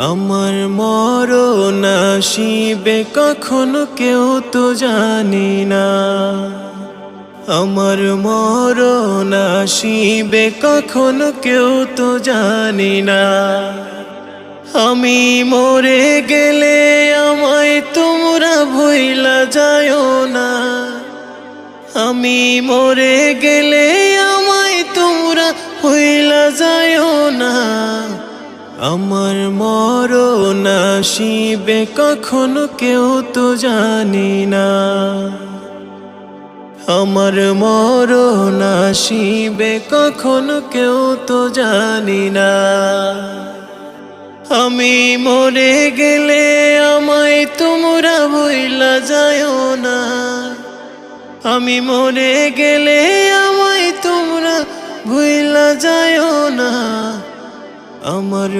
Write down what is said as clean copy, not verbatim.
আমার মরণ আসিবে কখনো কেউ তো জানি না, আমার মরণ আসিবে কখনো কেউ তো জানি না। আমি মরে গেলে আমায় তোমরা ভুইলা যায়ও না, আমি মরে গেলে আমায় তোমরা ভুইলা যায়ও না। আমার মরণ আসিবে কখনো কেউ তো জানি না, আমার মরণ আসিবে কখনো কেউ তো জানি না। আমি মরে গেলে আমায় তোমরা ভুইলা যায়ও না, আমি মরে গেলে আমায় তোমরা ভুইলা যায়ও না। আমার